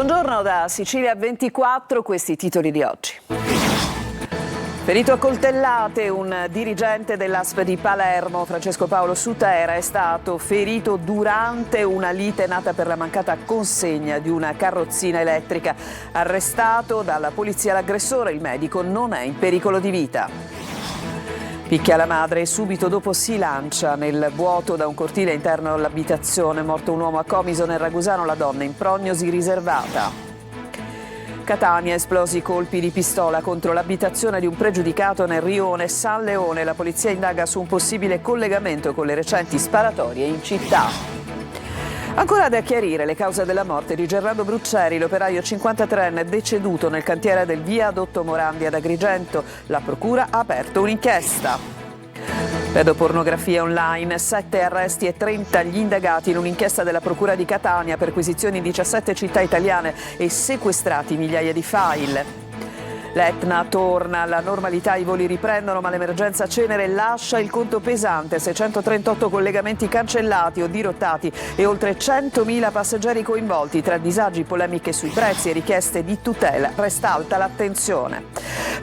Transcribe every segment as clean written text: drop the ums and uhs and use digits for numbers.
Buongiorno da Sicilia 24, questi i titoli di oggi. Ferito a coltellate un dirigente dell'ASP di Palermo, Francesco Paolo Sutera, è stato ferito durante una lite nata per la mancata consegna di una carrozzina elettrica. Arrestato dalla polizia l'aggressore, il medico non è in pericolo di vita. Picchia la madre e subito dopo si lancia nel vuoto da un cortile interno all'abitazione. Morto un uomo a Comiso nel Ragusano, la donna in prognosi riservata. Catania, esplosi colpi di pistola contro l'abitazione di un pregiudicato nel rione San Leone. La polizia indaga su un possibile collegamento con le recenti sparatorie in città. Ancora da chiarire le cause della morte di Gerardo Brucceri, l'operaio 53enne deceduto nel cantiere del viadotto Morandi ad Agrigento. La procura ha aperto un'inchiesta. Pedopornografia online, 7 arresti e 30 gli indagati in un'inchiesta della Procura di Catania, perquisizioni in 17 città italiane e sequestrati migliaia di file. L'Etna torna alla normalità, i voli riprendono, ma l'emergenza Cenere lascia il conto pesante. 638 collegamenti cancellati o dirottati e oltre 100.000 passeggeri coinvolti. Tra disagi, polemiche sui prezzi e richieste di tutela, resta alta l'attenzione.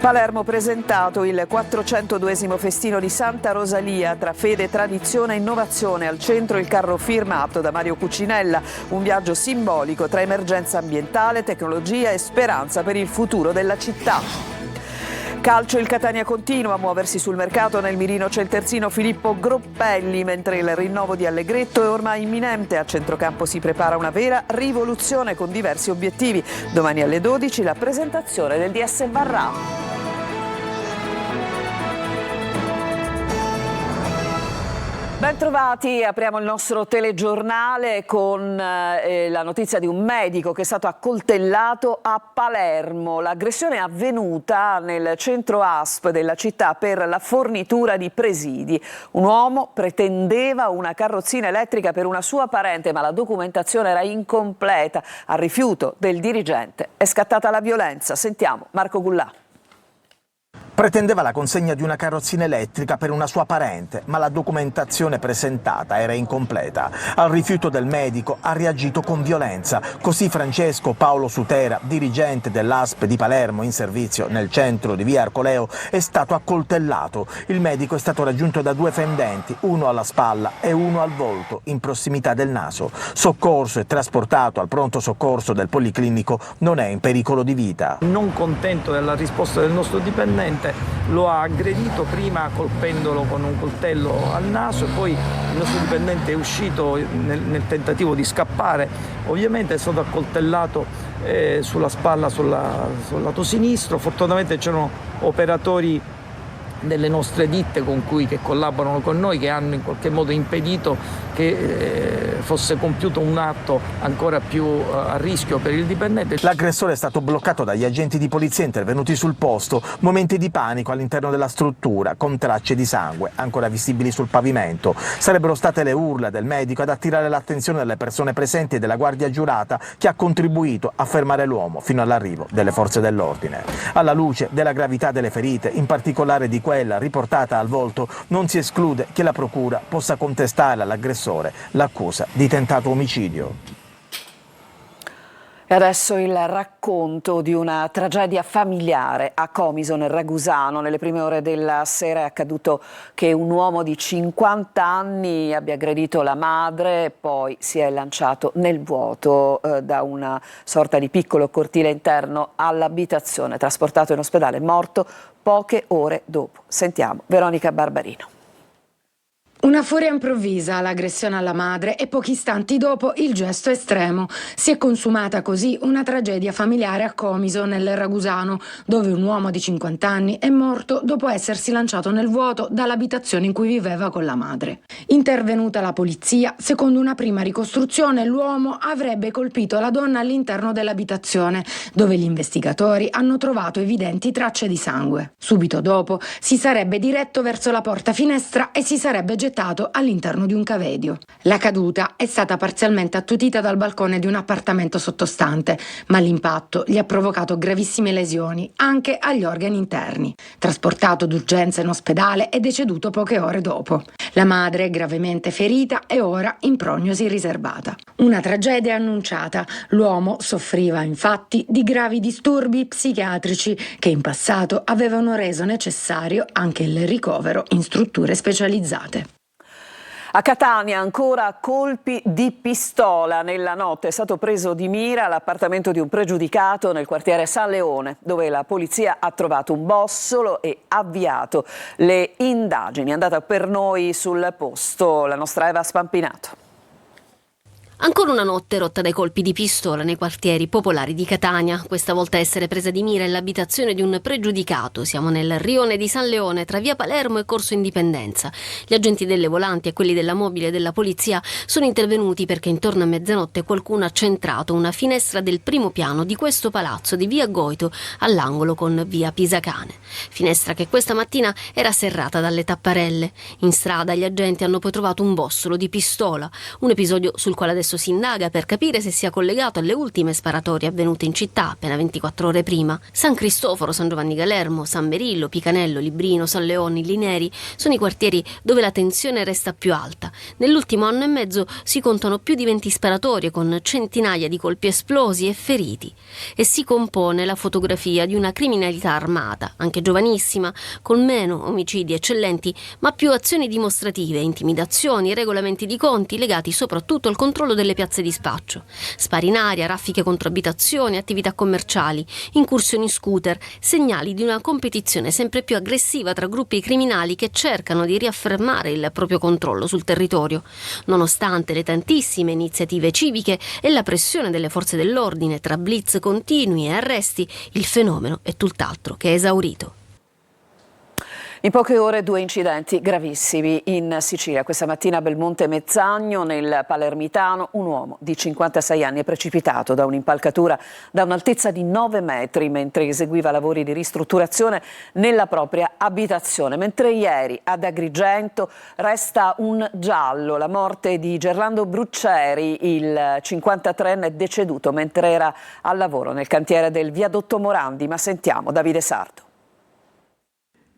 Palermo presentato il 402esimo festino di Santa Rosalia, tra fede, tradizione e innovazione. Al centro il carro firmato da Mario Cucinella, un viaggio simbolico tra emergenza ambientale, tecnologia e speranza per il futuro della città. Calcio, il Catania continua a muoversi sul mercato. Nel mirino c'è il terzino Filippo Groppelli, mentre il rinnovo di Allegretto è ormai imminente. A centrocampo si prepara una vera rivoluzione con diversi obiettivi. Domani alle 12 la presentazione del DS Varrà. Bentrovati, apriamo il nostro telegiornale con la notizia di un medico che è stato accoltellato a Palermo. L'aggressione è avvenuta nel centro ASP della città per la fornitura di presidi. Un uomo pretendeva una carrozzina elettrica per una sua parente, ma la documentazione era incompleta. Al rifiuto del dirigente è scattata la violenza. Sentiamo Marco Gullà. Pretendeva la consegna di una carrozzina elettrica per una sua parente, ma la documentazione presentata era incompleta. Al rifiuto del medico ha reagito con violenza. Così Francesco Paolo Sutera, dirigente dell'ASP di Palermo in servizio nel centro di via Arcoleo, è stato accoltellato. Il medico è stato raggiunto da 2 fendenti, uno alla spalla e uno al volto, in prossimità del naso. Soccorso e trasportato al pronto soccorso del Policlinico, non è in pericolo di vita. Non contento della risposta del nostro dipendente, lo ha aggredito prima colpendolo con un coltello al naso e poi il nostro dipendente è uscito nel tentativo di scappare. Ovviamente è stato accoltellato sulla spalla, sul lato sinistro. Fortunatamente c'erano operatori delle nostre ditte che collaborano con noi, che hanno in qualche modo impedito che fosse compiuto un atto ancora più a rischio per il dipendente. L'aggressore è stato bloccato dagli agenti di polizia intervenuti sul posto. Momenti di panico all'interno della struttura, con tracce di sangue ancora visibili sul pavimento. Sarebbero state le urla del medico ad attirare l'attenzione delle persone presenti e della guardia giurata, che ha contribuito a fermare l'uomo fino all'arrivo delle forze dell'ordine. Alla luce della gravità delle ferite, in particolare di quella riportata al volto, non si esclude che la procura possa contestare all'aggressore l'accusa di tentato omicidio. E adesso il racconto di una tragedia familiare a Comiso nel Ragusano. Nelle prime ore della sera è accaduto che un uomo di 50 anni abbia aggredito la madre e poi si è lanciato nel vuoto da una sorta di piccolo cortile interno all'abitazione, trasportato in ospedale, morto poche ore dopo. Sentiamo Veronica Barbarino. Una furia improvvisa, l'aggressione alla madre e pochi istanti dopo il gesto estremo. Si è consumata così una tragedia familiare a Comiso nel Ragusano, dove un uomo di 50 anni è morto dopo essersi lanciato nel vuoto dall'abitazione in cui viveva con la madre. Intervenuta la polizia, secondo una prima ricostruzione l'uomo avrebbe colpito la donna all'interno dell'abitazione, dove gli investigatori hanno trovato evidenti tracce di sangue. Subito dopo si sarebbe diretto verso la porta finestra e si sarebbe gettato gettato all'interno di un cavedio. La caduta è stata parzialmente attutita dal balcone di un appartamento sottostante, ma l'impatto gli ha provocato gravissime lesioni anche agli organi interni. Trasportato d'urgenza in ospedale, è deceduto poche ore dopo. La madre è gravemente ferita e ora in prognosi riservata. Una tragedia annunciata. L'uomo soffriva infatti di gravi disturbi psichiatrici che in passato avevano reso necessario anche il ricovero in strutture specializzate. A Catania ancora colpi di pistola. Nella notte è stato preso di mira l'appartamento di un pregiudicato nel quartiere San Leone, dove la polizia ha trovato un bossolo e avviato le indagini. È andata per noi sul posto la nostra Eva Spampinato. Ancora una notte rotta dai colpi di pistola nei quartieri popolari di Catania. Questa volta a essere presa di mira è l'abitazione di un pregiudicato. Siamo nel rione di San Leone, tra via Palermo e Corso Indipendenza. Gli agenti delle volanti e quelli della mobile della polizia sono intervenuti perché intorno a mezzanotte qualcuno ha centrato una finestra del primo piano di questo palazzo di via Goito all'angolo con via Pisacane. Finestra che questa mattina era serrata dalle tapparelle. In strada gli agenti hanno poi trovato un bossolo di pistola, un episodio sul quale adesso si indaga per capire se sia collegato alle ultime sparatorie avvenute in città appena 24 ore prima. San Cristoforo, San Giovanni Galermo, San Berillo, Picanello, Librino, San Leoni, Lineri sono i quartieri dove la tensione resta più alta. Nell'ultimo anno e mezzo si contano più di 20 sparatorie con centinaia di colpi esplosi e feriti. E si compone la fotografia di una criminalità armata, anche giovanissima, con meno omicidi eccellenti, ma più azioni dimostrative, intimidazioni e regolamenti di conti legati soprattutto al controllo delle piazze di spaccio. Spari in aria, raffiche contro abitazioni, attività commerciali, incursioni scooter, segnali di una competizione sempre più aggressiva tra gruppi criminali che cercano di riaffermare il proprio controllo sul territorio. Nonostante le tantissime iniziative civiche e la pressione delle forze dell'ordine tra blitz continui e arresti, il fenomeno è tutt'altro che esaurito. In poche ore 2 incidenti gravissimi in Sicilia. Questa mattina a Belmonte Mezzagno, nel Palermitano, un uomo di 56 anni è precipitato da un'impalcatura da un'altezza di 9 metri mentre eseguiva lavori di ristrutturazione nella propria abitazione. Mentre ieri ad Agrigento resta un giallo, la morte di Gerlando Brucceri, il 53enne deceduto mentre era al lavoro nel cantiere del viadotto Morandi. Ma sentiamo Davide Sardo.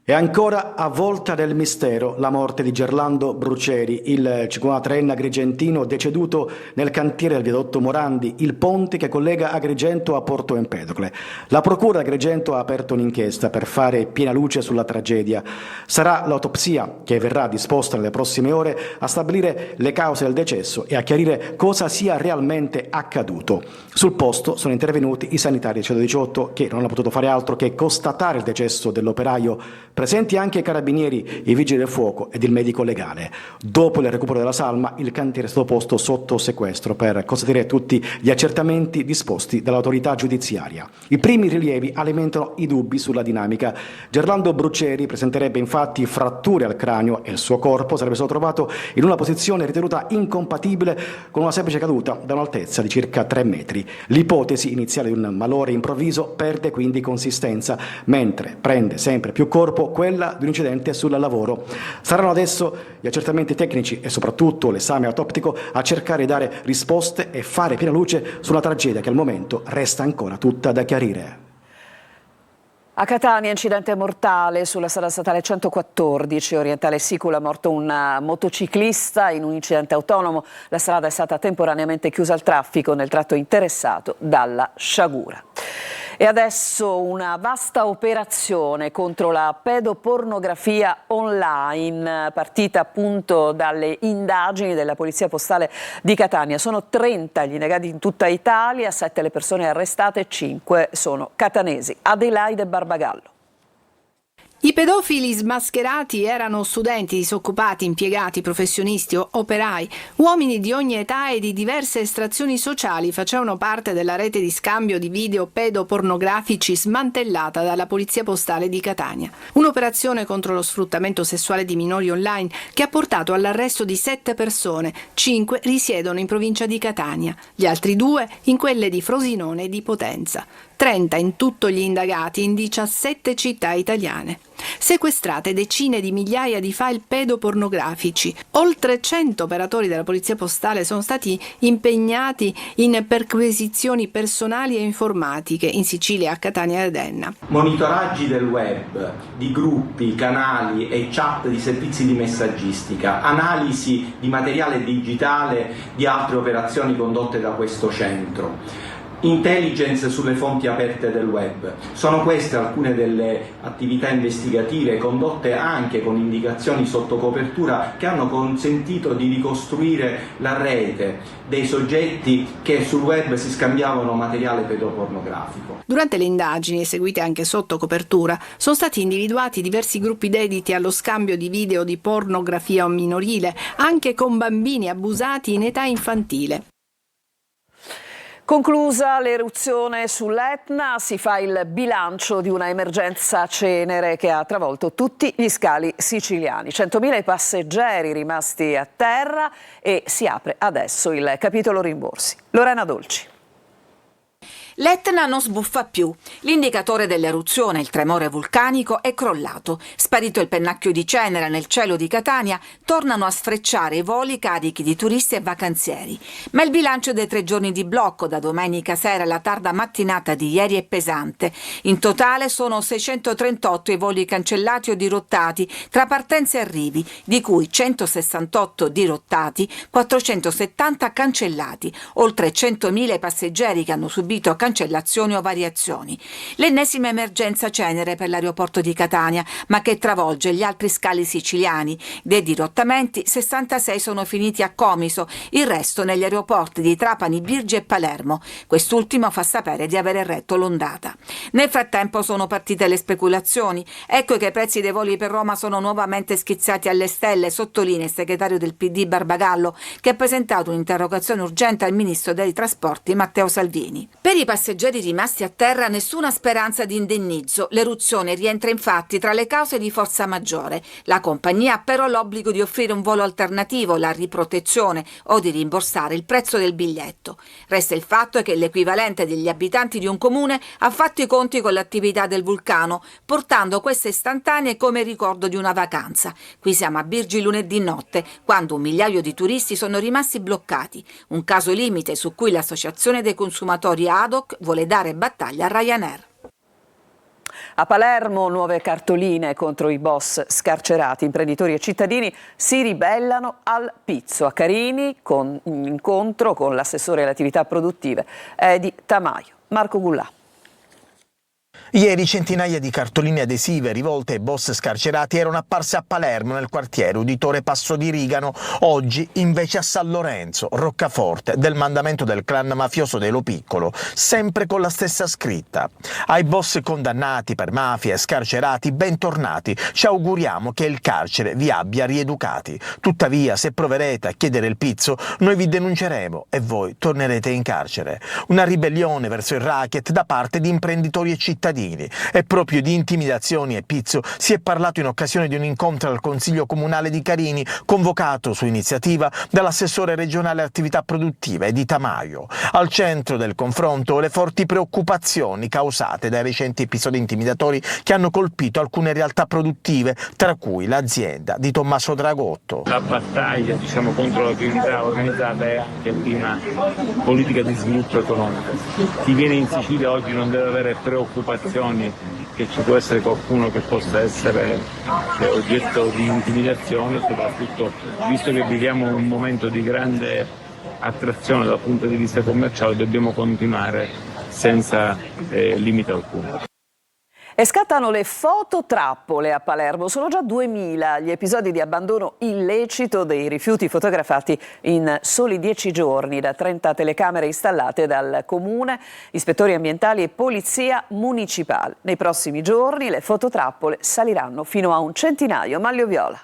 E ancora avvolta del mistero la morte di Gerlando Brucceri, il 53enne agrigentino deceduto nel cantiere del viadotto Morandi, il ponte che collega Agrigento a Porto Empedocle. La procura di Agrigento ha aperto un'inchiesta per fare piena luce sulla tragedia. Sarà l'autopsia che verrà disposta nelle prossime ore a stabilire le cause del decesso e a chiarire cosa sia realmente accaduto. Sul posto sono intervenuti i sanitari del 118 che non hanno potuto fare altro che constatare il decesso dell'operaio. Presenti anche i carabinieri, i vigili del fuoco ed il medico legale. Dopo il recupero della salma, il cantiere è stato posto sotto sequestro per consentire tutti gli accertamenti disposti dall'autorità giudiziaria. I primi rilievi alimentano i dubbi sulla dinamica. Gerlando Brucceri presenterebbe infatti fratture al cranio e il suo corpo sarebbe stato trovato in una posizione ritenuta incompatibile con una semplice caduta da un'altezza di circa 3 metri. L'ipotesi iniziale di un malore improvviso perde quindi consistenza, mentre prende sempre più corpo quella di un incidente sul lavoro. Saranno adesso gli accertamenti tecnici e soprattutto l'esame autoptico a cercare di dare risposte e fare piena luce su una tragedia che al momento resta ancora tutta da chiarire. A Catania, incidente mortale sulla strada statale 114, Orientale Sicula, morto un motociclista in un incidente autonomo. La strada è stata temporaneamente chiusa al traffico nel tratto interessato dalla sciagura. E adesso una vasta operazione contro la pedopornografia online, partita appunto dalle indagini della Polizia Postale di Catania. Sono 30 gli indagati in tutta Italia, 7 le persone arrestate, 5 sono catanesi. Adelaide Barbagallo. I pedofili smascherati erano studenti, disoccupati, impiegati, professionisti o operai, uomini di ogni età e di diverse estrazioni sociali facevano parte della rete di scambio di video pedopornografici smantellata dalla Polizia Postale di Catania. Un'operazione contro lo sfruttamento sessuale di minori online che ha portato all'arresto di 7 persone, 5 risiedono in provincia di Catania, gli altri 2 in quelle di Frosinone e di Potenza. 30 in tutto gli indagati in 17 città italiane. Sequestrate decine di migliaia di file pedopornografici. Oltre 100 operatori della Polizia Postale sono stati impegnati in perquisizioni personali e informatiche in Sicilia, a Catania e Ravenna. Monitoraggi del web, di gruppi, canali e chat di servizi di messaggistica, analisi di materiale digitale di altre operazioni condotte da questo centro. Intelligence sulle fonti aperte del web. Sono queste alcune delle attività investigative condotte anche con indicazioni sotto copertura che hanno consentito di ricostruire la rete dei soggetti che sul web si scambiavano materiale pedopornografico. Durante le indagini, eseguite anche sotto copertura, sono stati individuati diversi gruppi dediti allo scambio di video di pornografia minorile, anche con bambini abusati in età infantile. Conclusa l'eruzione sull'Etna, si fa il bilancio di una emergenza cenere che ha travolto tutti gli scali siciliani. 100.000 passeggeri rimasti a terra e si apre adesso il capitolo rimborsi. Lorena Dolci. L'Etna non sbuffa più. L'indicatore dell'eruzione, il tremore vulcanico, è crollato. Sparito il pennacchio di cenere nel cielo di Catania, tornano a sfrecciare i voli carichi di turisti e vacanzieri. Ma il bilancio dei 3 giorni di blocco, da domenica sera alla tarda mattinata di ieri, è pesante. In totale sono 638 i voli cancellati o dirottati tra partenze e arrivi, di cui 168 dirottati, 470 cancellati, oltre 100.000 i passeggeri che hanno subito cancellazioni o variazioni. L'ennesima emergenza cenere per l'aeroporto di Catania, ma che travolge gli altri scali siciliani. Dei dirottamenti, 66 sono finiti a Comiso, il resto negli aeroporti di Trapani, Birgi e Palermo. Quest'ultimo fa sapere di avere retto l'ondata. Nel frattempo sono partite le speculazioni. Ecco che i prezzi dei voli per Roma sono nuovamente schizzati alle stelle, sottolinea il segretario del PD Barbagallo, che ha presentato un'interrogazione urgente al ministro dei trasporti Matteo Salvini. Per i passeggeri rimasti a terra nessuna speranza di indennizzo. L'eruzione rientra infatti tra le cause di forza maggiore. La compagnia ha però l'obbligo di offrire un volo alternativo, la riprotezione o di rimborsare il prezzo del biglietto. Resta il fatto che l'equivalente degli abitanti di un comune ha fatto i conti con l'attività del vulcano, portando queste istantanee come ricordo di una vacanza. Qui siamo a Birgi lunedì notte, quando 1 migliaio di turisti sono rimasti bloccati. Un caso limite su cui l'Associazione dei Consumatori ADOC vuole dare battaglia a Ryanair. A Palermo nuove cartoline contro i boss scarcerati. Imprenditori e cittadini si ribellano al pizzo. A Carini, con un incontro con l'assessore alle attività produttive Edi Tamaio. Marco Gullà. Ieri centinaia di cartoline adesive rivolte ai boss scarcerati erano apparse a Palermo, nel quartiere Uditore Passo di Rigano. Oggi invece a San Lorenzo, Roccaforte, del mandamento del clan mafioso dei Lo Piccolo, sempre con la stessa scritta. Ai boss condannati per mafia e scarcerati, bentornati. Ci auguriamo che il carcere vi abbia rieducati. Tuttavia, se proverete a chiedere il pizzo, noi vi denunceremo e voi tornerete in carcere. Una ribellione verso il racket da parte di imprenditori e cittadini. E proprio di intimidazioni e pizzo si è parlato in occasione di un incontro al Consiglio Comunale di Carini, convocato su iniziativa dall'assessore regionale attività produttive Edi Tamaio. Al centro del confronto le forti preoccupazioni causate dai recenti episodi intimidatori che hanno colpito alcune realtà produttive, tra cui l'azienda di Tommaso Dragotto. La battaglia contro la criminalità organizzata è anche una politica di sviluppo economico. Chi viene in Sicilia oggi non deve avere preoccupazioni che ci può essere qualcuno che possa essere oggetto di intimidazione, soprattutto visto che viviamo un momento di grande attrazione dal punto di vista commerciale, dobbiamo continuare senza limite alcuno. E scattano le fototrappole a Palermo. Sono già 2000 gli episodi di abbandono illecito dei rifiuti fotografati in soli 10 giorni da 30 telecamere installate dal Comune, ispettori ambientali e polizia municipale. Nei prossimi giorni le fototrappole saliranno fino a un centinaio. Maglio Viola.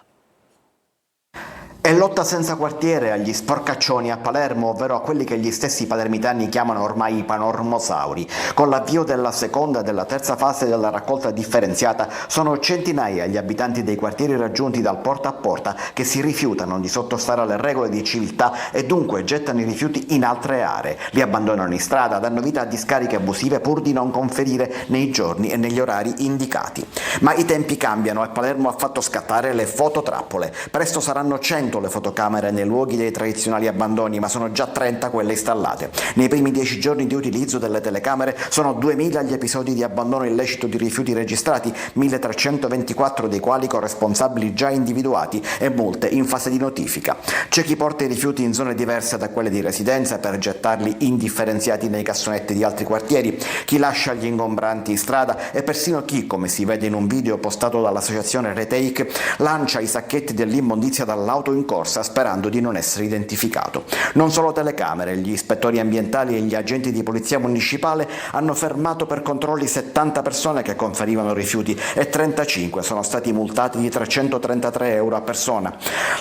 E lotta senza quartiere agli sporcaccioni a Palermo, ovvero a quelli che gli stessi palermitani chiamano ormai i panormosauri. Con l'avvio della seconda e della terza fase della raccolta differenziata sono centinaia gli abitanti dei quartieri raggiunti dal porta a porta che si rifiutano di sottostare alle regole di civiltà e dunque gettano i rifiuti in altre aree, li abbandonano in strada, danno vita a discariche abusive pur di non conferire nei giorni e negli orari indicati. Ma i tempi cambiano e Palermo ha fatto scattare le fototrappole. Presto saranno 100 le fotocamere nei luoghi dei tradizionali abbandoni, ma sono già 30 quelle installate. Nei primi 10 giorni di utilizzo delle telecamere sono 2000 gli episodi di abbandono illecito di rifiuti registrati, 1324 dei quali con responsabili già individuati e multe in fase di notifica. C'è chi porta i rifiuti in zone diverse da quelle di residenza per gettarli indifferenziati nei cassonetti di altri quartieri, chi lascia gli ingombranti in strada e persino chi, come si vede in un video postato dall'associazione Retake, lancia i sacchetti dell'immondizia dall'auto in corsa sperando di non essere identificato. Non solo telecamere, gli ispettori ambientali e gli agenti di polizia municipale hanno fermato per controlli 70 persone che conferivano rifiuti e 35 sono stati multati di 333 euro a persona.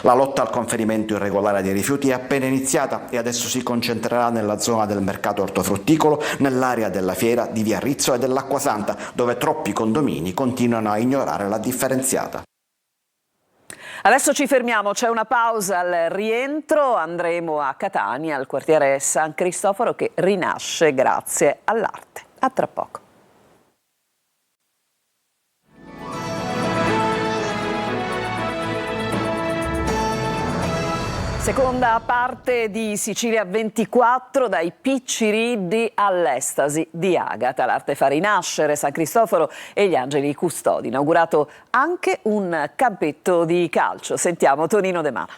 La lotta al conferimento irregolare dei rifiuti è appena iniziata e adesso si concentrerà nella zona del mercato ortofrutticolo, nell'area della fiera di Via Rizzo e dell'Acquasanta, dove troppi condomini continuano a ignorare la differenziata. Adesso ci fermiamo, c'è una pausa al rientro, andremo a Catania, al quartiere San Cristoforo che rinasce grazie all'arte. A tra poco. Seconda parte di Sicilia 24, dai Picciriddi all'estasi di Agata. L'arte fa rinascere San Cristoforo e gli angeli custodi. Inaugurato anche un campetto di calcio. Sentiamo Tonino De Mana.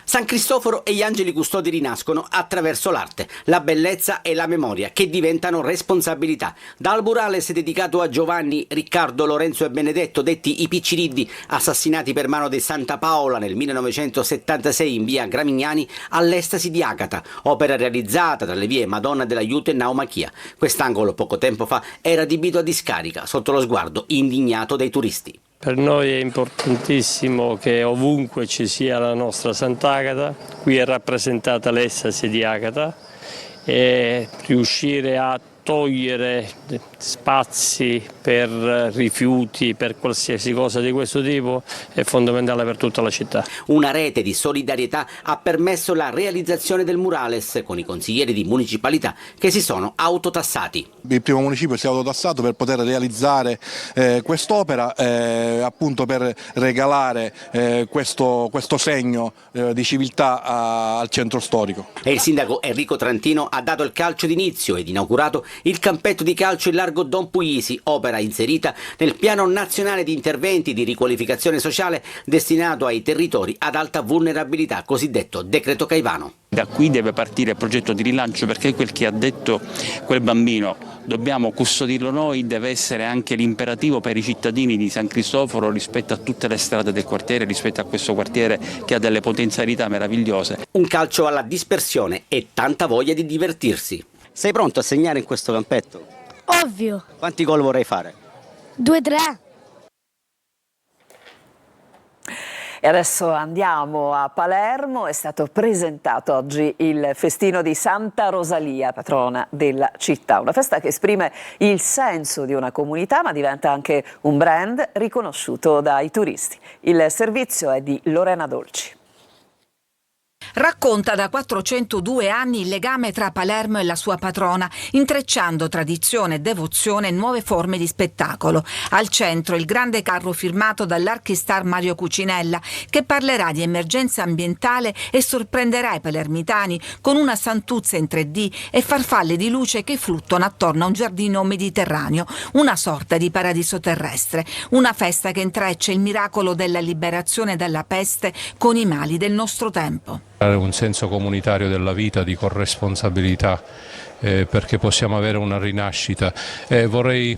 San Cristoforo e gli angeli custodi rinascono attraverso l'arte, la bellezza e la memoria che diventano responsabilità. Dal murales dedicato a Giovanni, Riccardo, Lorenzo e Benedetto, detti i Picciriddi, assassinati per mano di Santa Paola nel 1976 in via Gramignani, all'estasi di Agata, opera realizzata tra le vie Madonna dell'Aiuto e Naumachia. Quest'angolo poco tempo fa era adibito a discarica sotto lo sguardo indignato dei turisti. Per noi è importantissimo che ovunque ci sia la nostra Sant'Agata, qui è rappresentata l'estasi di Agata, e riuscire a togliere spazi per rifiuti, per qualsiasi cosa di questo tipo è fondamentale per tutta la città. Una rete di solidarietà ha permesso la realizzazione del murales con i consiglieri di municipalità che si sono autotassati. Il primo municipio si è autotassato per poter realizzare quest'opera, appunto per regalare questo segno di civiltà al centro storico. E il sindaco Enrico Trantino ha dato il calcio d'inizio ed inaugurato il campetto di calcio in largo Don Puglisi, opera inserita nel piano nazionale di interventi di riqualificazione sociale destinato ai territori ad alta vulnerabilità, cosiddetto decreto Caivano. Da qui deve partire il progetto di rilancio, perché quel che ha detto quel bambino, dobbiamo custodirlo noi, deve essere anche l'imperativo per i cittadini di San Cristoforo rispetto a tutte le strade del quartiere, rispetto a questo quartiere che ha delle potenzialità meravigliose. Un calcio alla dispersione e tanta voglia di divertirsi. Sei pronto a segnare in questo campetto? Ovvio. Quanti gol vorrei fare? 2-3. E adesso andiamo a Palermo, è stato presentato oggi il festino di Santa Rosalia, patrona della città. Una festa che esprime il senso di una comunità ma diventa anche un brand riconosciuto dai turisti. Il servizio è di Lorena Dolci. Racconta da 402 anni il legame tra Palermo e la sua patrona, intrecciando tradizione, devozione e nuove forme di spettacolo. Al centro il grande carro firmato dall'archistar Mario Cucinella, che parlerà di emergenza ambientale e sorprenderà i palermitani con una santuzza in 3D e farfalle di luce che fluttuano attorno a un giardino mediterraneo, una sorta di paradiso terrestre. Una festa che intreccia il miracolo della liberazione dalla peste con i mali del nostro tempo. Un senso comunitario della vita, di corresponsabilità, perché possiamo avere una rinascita. Vorrei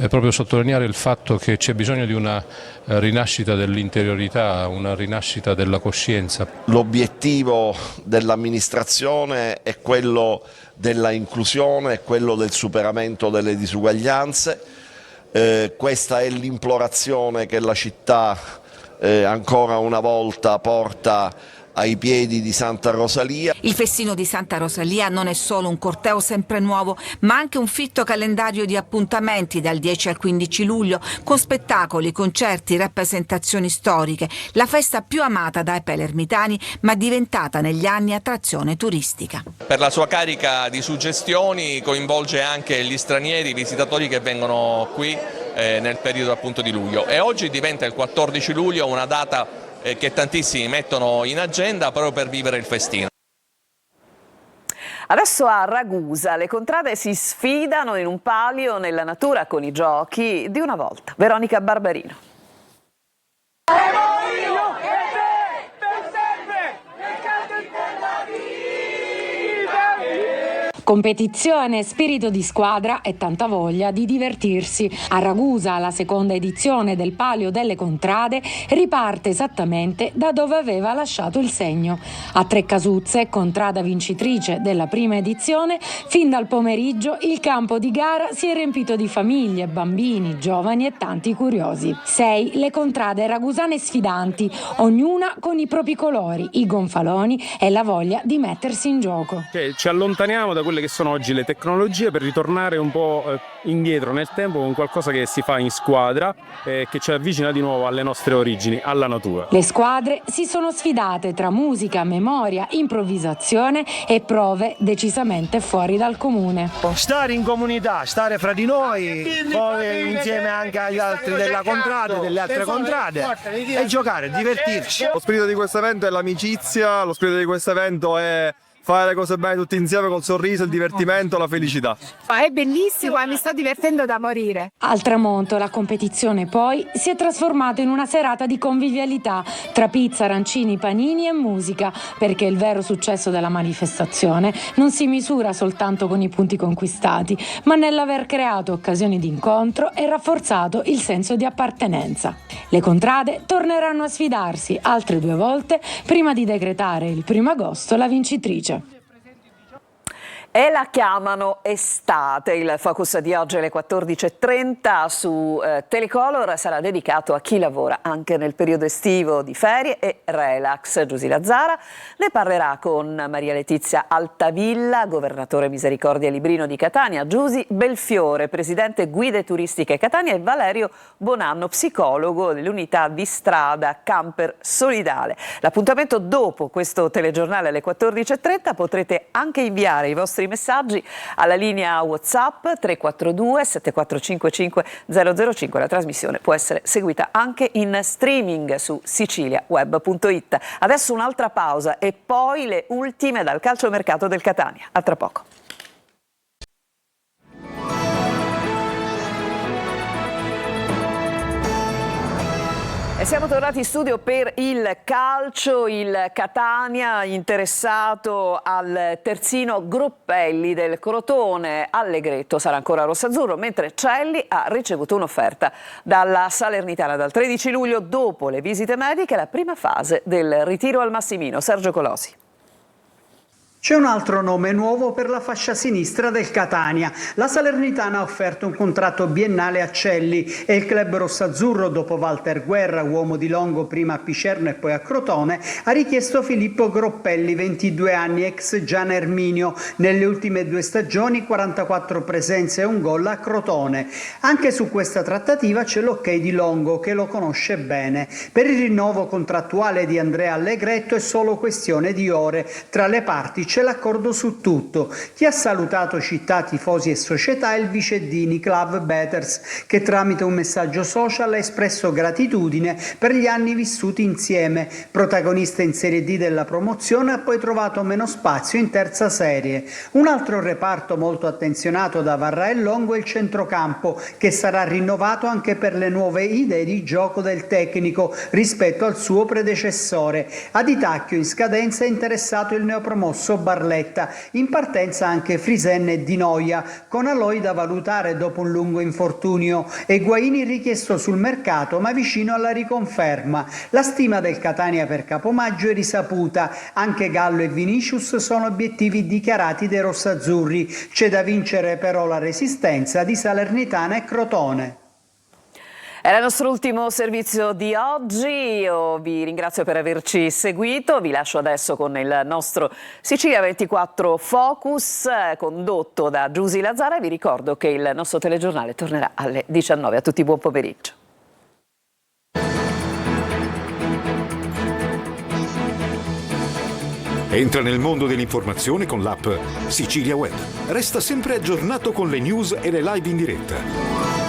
proprio sottolineare il fatto che c'è bisogno di una rinascita dell'interiorità, una rinascita della coscienza. L'obiettivo dell'amministrazione è quello della inclusione, è quello del superamento delle disuguaglianze. Questa è l'implorazione che la città ancora una volta porta ai piedi di Santa Rosalia. Il festino di Santa Rosalia non è solo un corteo sempre nuovo, ma anche un fitto calendario di appuntamenti dal 10 al 15 luglio, con spettacoli, concerti, rappresentazioni storiche. La festa più amata dai palermitani, ma diventata negli anni attrazione turistica. Per la sua carica di suggestioni coinvolge anche gli stranieri, i visitatori che vengono qui nel periodo appunto di luglio, e oggi diventa il 14 luglio una data che tantissimi mettono in agenda proprio per vivere il festino. Adesso a Ragusa le contrade si sfidano in un palio nella natura con i giochi di una volta. Veronica Barbarino. Competizione, spirito di squadra e tanta voglia di divertirsi. A Ragusa la seconda edizione del Palio delle Contrade riparte esattamente da dove aveva lasciato il segno. A Treccasuzze, contrada vincitrice della prima edizione, fin dal pomeriggio il campo di gara si è riempito di famiglie, bambini, giovani e tanti curiosi. 6 le contrade ragusane sfidanti, ognuna con i propri colori, i gonfaloni e la voglia di mettersi in gioco. Ci allontaniamo da quelle che sono oggi le tecnologie per ritornare un po' indietro nel tempo con qualcosa che si fa in squadra e che ci avvicina di nuovo alle nostre origini, alla natura. Le squadre si sono sfidate tra musica, memoria, improvvisazione e prove decisamente fuori dal comune. Stare in comunità, stare fra di noi, poi insieme anche agli altri della contrada, delle altre contrade, e giocare, divertirci. Lo spirito di questo evento è l'amicizia, lo spirito di questo evento è fare le cose bene tutti insieme col sorriso, il divertimento, la felicità. È bellissimo e mi sto divertendo da morire. Al tramonto la competizione poi si è trasformata in una serata di convivialità tra pizza, arancini, panini e musica, perché il vero successo della manifestazione non si misura soltanto con i punti conquistati, ma nell'aver creato occasioni di incontro e rafforzato il senso di appartenenza. Le contrade torneranno a sfidarsi altre 2 volte prima di decretare il 1 agosto la vincitrice. E la chiamano estate. Il focus di oggi alle 14.30 su Telecolor sarà dedicato a chi lavora anche nel periodo estivo di ferie e relax. Giusy Lazzara ne parlerà con Maria Letizia Altavilla, governatore Misericordia Librino di Catania, Giusy Belfiore, presidente Guide Turistiche Catania, e Valerio Bonanno, psicologo dell'unità di strada Camper Solidale. L'appuntamento dopo questo telegiornale alle 14.30. Potrete anche inviare i vostri messaggi alla linea WhatsApp 342 7455 005. La trasmissione può essere seguita anche in streaming su siciliaweb.it. Adesso un'altra pausa e poi le ultime dal calciomercato del Catania. A tra poco. E siamo tornati in studio per il calcio. Il Catania interessato al terzino Groppelli del Crotone. Allegretto sarà ancora rossazzurro, mentre Celli ha ricevuto un'offerta dalla Salernitana dal 13 luglio, dopo le visite mediche, la prima fase del ritiro al Massimino. Sergio Colosi. C'è un altro nome nuovo per la fascia sinistra del Catania. La Salernitana ha offerto un contratto biennale a Celli e il club rossazzurro, dopo Walter Guerra, uomo di Longo prima a Picerno e poi a Crotone, ha richiesto Filippo Groppelli, 22 anni, ex Gian Erminio. Nelle ultime 2 stagioni 44 presenze e un gol a Crotone. Anche su questa trattativa c'è l'ok di Longo, che lo conosce bene. Per il rinnovo contrattuale di Andrea Allegretto è solo questione di ore. Tra le parti c'è l'accordo su tutto. Chi ha salutato città, tifosi e società è il vice di Niclav Beters, che tramite un messaggio social ha espresso gratitudine per gli anni vissuti insieme. Protagonista in Serie D della promozione, ha poi trovato meno spazio in terza serie. Un altro reparto molto attenzionato da Varra e Longo è il centrocampo, che sarà rinnovato anche per le nuove idee di gioco del tecnico rispetto al suo predecessore. A Ditacchio in scadenza è interessato il neopromosso Barletta, in partenza anche Frisen e Di Noia, con Aloi da valutare dopo un lungo infortunio, e Guaini richiesto sul mercato ma vicino alla riconferma. La stima del Catania per Capomaggio è risaputa, anche Gallo e Vinicius sono obiettivi dichiarati dei rossazzurri. C'è da vincere però la resistenza di Salernitana e Crotone. Era il nostro ultimo servizio di oggi, io vi ringrazio per averci seguito, vi lascio adesso con il nostro Sicilia 24 Focus condotto da Giusy Lazzara e vi ricordo che il nostro telegiornale tornerà alle 19. A tutti buon pomeriggio. Entra nel mondo dell'informazione con l'app Sicilia Web. Resta sempre aggiornato con le news e le live in diretta.